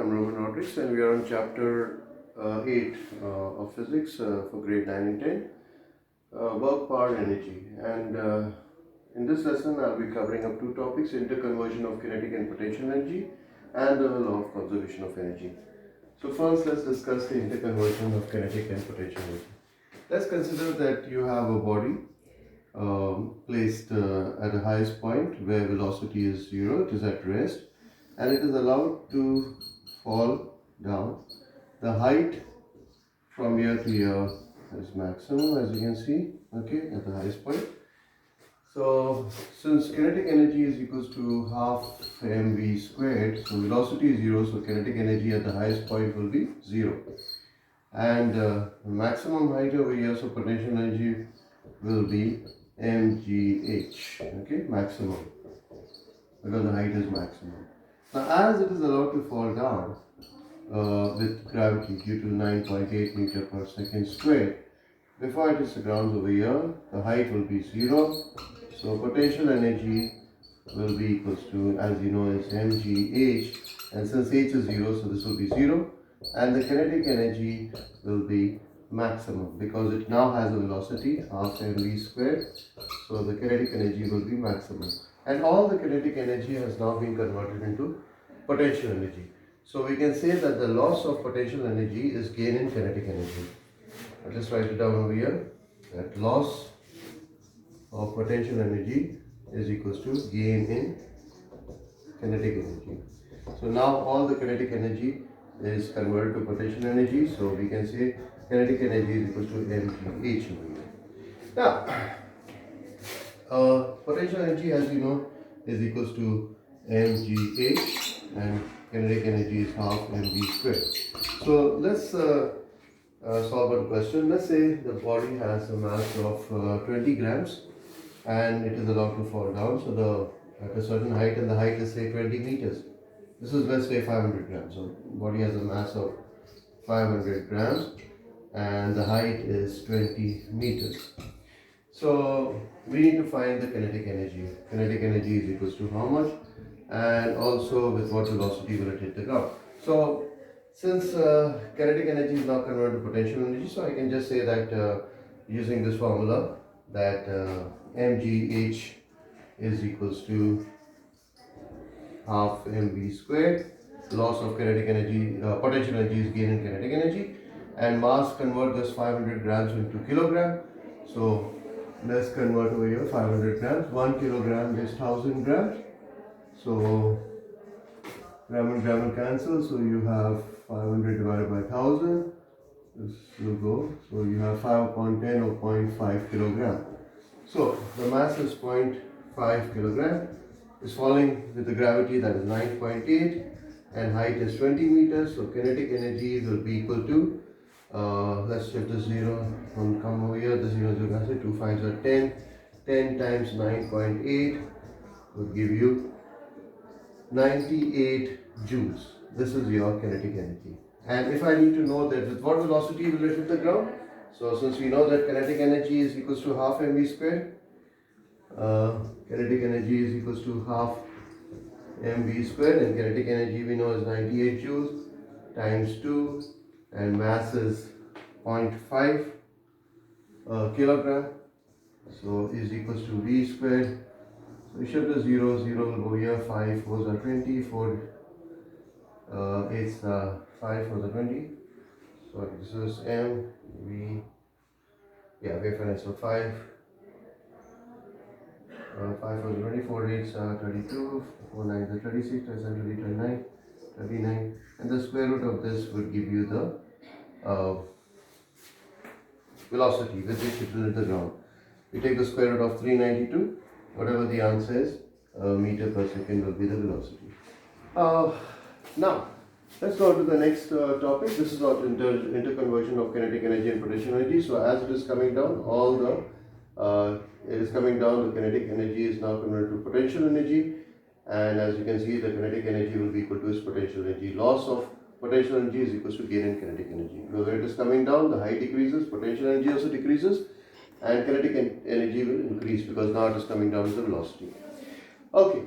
I'm Roman Rodriguez, and we are on chapter 8 of physics for grade 9 and 10, work, power, energy. And in this lesson, I'll be covering up two topics: interconversion of kinetic and potential energy, and the law of conservation of energy. So first, let's discuss the interconversion of kinetic and potential energy. Let's consider that you have a body placed at the highest point where velocity is 0, it is at rest, and it is allowed to fall down. The height from here to here is maximum, as you can see, okay, at the highest point. So since kinetic energy is equals to half mv squared, so velocity is 0, so kinetic energy at the highest point will be 0. And the maximum height over here, so potential energy will be mgh, okay, maximum, because the height is maximum. Now as it is allowed to fall down with gravity due to 9.8 meter per second squared, before it hits the ground over here, the height will be 0, so potential energy will be equals to, as you know, is mgh, and since h is 0, so this will be 0, and the kinetic energy will be maximum because it now has a velocity half mv squared, so the kinetic energy will be maximum, and all the kinetic energy has now been converted into potential energy. So we can say that the loss of potential energy is gain in kinetic energy. I'll just write it down over here, that loss of potential energy is equals to gain in kinetic energy. So now all the kinetic energy is converted to potential energy, so we can say kinetic energy is equal to mgh over here. Now, potential energy, as you know, is equals to mgh, and kinetic energy is half mv squared. So let's solve a question. Let's say the body has a mass of 20 grams and it is allowed to fall down. So at a certain height, and the height is say 20 meters. This is, let's say, 500 grams. So body has a mass of 500 grams and the height is 20 meters. So we need to find the kinetic energy. Kinetic energy is equals to how much, and also with what velocity will it hit the ground. So since kinetic energy is now converted to potential energy, so I can just say that using this formula, that mgh is equals to half mv squared. Loss of kinetic energy, potential energy is gain in kinetic energy, and mass convert this 500 grams into kilogram. So let's convert over here 500 grams. 1 kilogram is 1000 grams. So gram and gram will cancel. So you have 500 divided by 1000. This will go. So you have 5 upon 10 or 0.5 kilogram. So the mass is 0.5 kilogram. Is falling with the gravity that is 9.8, and height is 20 meters. So kinetic energy will be equal to, let's shift the 0, don't come over here, the 0 is 0, 2 5s are 10, 10 times 9.8 would give you 98 joules. This is your kinetic energy. And if I need to know that with what velocity will it hit the ground, so since we know that kinetic energy is equals to half mv squared, kinetic energy is equals to half mv squared, and kinetic energy we know is 98 joules times 2, and mass is 0.5 kilogram, so is equals to v squared. So we shift the 0, 0 will go here, 5 4s are 20, 4 8s are 5 4s are 20. So this is mv, yeah, we finished. So 5 5 4s are 20, 4 8s are 32, 4 9s are 36, 29, 39, and the square root of this would give you the velocity with which it will hit the ground. We take the square root of 392, whatever the answer is, meter per second will be the velocity. Now, let's go to the next topic. This is about interconversion of kinetic energy and potential energy. So as it is coming down, it is coming down, the kinetic energy is now converted to potential energy, and as you can see, the kinetic energy will be equal to its potential energy. Loss of potential energy is equal to gain in kinetic energy. Because when it is coming down, the height decreases, potential energy also decreases, and kinetic energy will increase because now it is coming down with the velocity. Okay,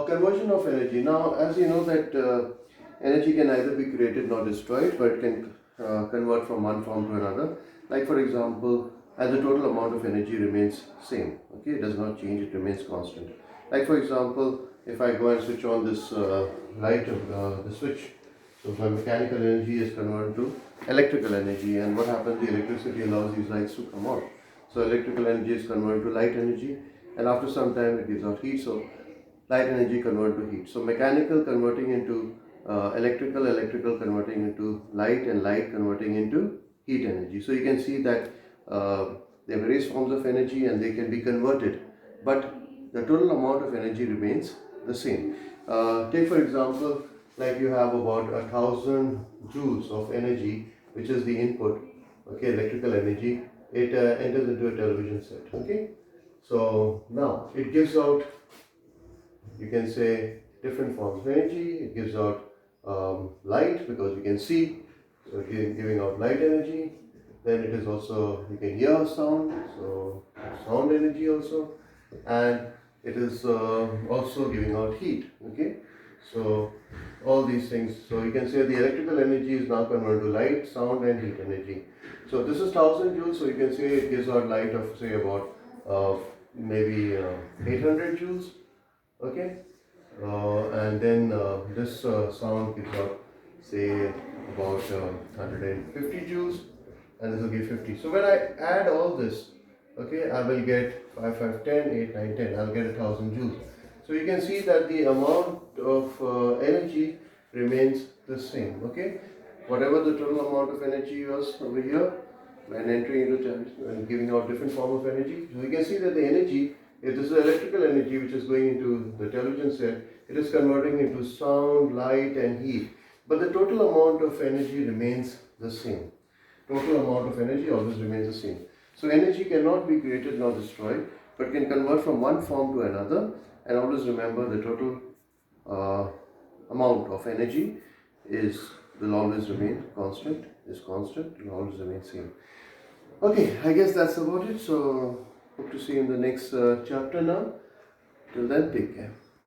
conversion of energy. Now, as you know that energy can neither be created nor destroyed, but it can convert from one form to another. Like for example, as the total amount of energy remains same, okay, it does not change, it remains constant. Like for example, if I go and switch on this light of the switch, so my mechanical energy is converted to electrical energy, and what happens, the electricity allows these lights to come out. So electrical energy is converted to light energy, and after some time it gives out heat, so light energy converted to heat. So mechanical converting into electrical, electrical converting into light, and light converting into heat energy. So you can see that there are various forms of energy and they can be converted, but the total amount of energy remains the same. Take for example, like you have about 1,000 joules of energy, which is the input, okay, electrical energy. It enters into a television set, okay. So now it gives out, you can say, different forms of energy. It gives out light because you can see, so giving out light energy. Then it is also, you can hear sound, so sound energy also, and it is also giving out heat, okay. So all these things, so you can say the electrical energy is now converted to light, sound and heat energy. So this is 1,000 joules, so you can say it gives out light of say about maybe 800 joules, okay. And then this sound gives out say about 150 joules, and this will give 50. So when I add all this, okay, I will get 5, 5, 10, 8, 9, 10. I'll get 1,000 joules. So you can see that the amount of energy remains the same, okay. Whatever the total amount of energy was over here when entering into television and giving out different form of energy. So you can see that the energy, if this is electrical energy which is going into the television set, it is converting into sound, light and heat. But the total amount of energy remains the same. Total amount of energy always remains the same. So energy cannot be created nor destroyed, but can convert from one form to another. And always remember, the total amount of energy will always remain constant, will always remain same. Okay, I guess that's about it. So hope to see you in the next chapter now. Till then, take care.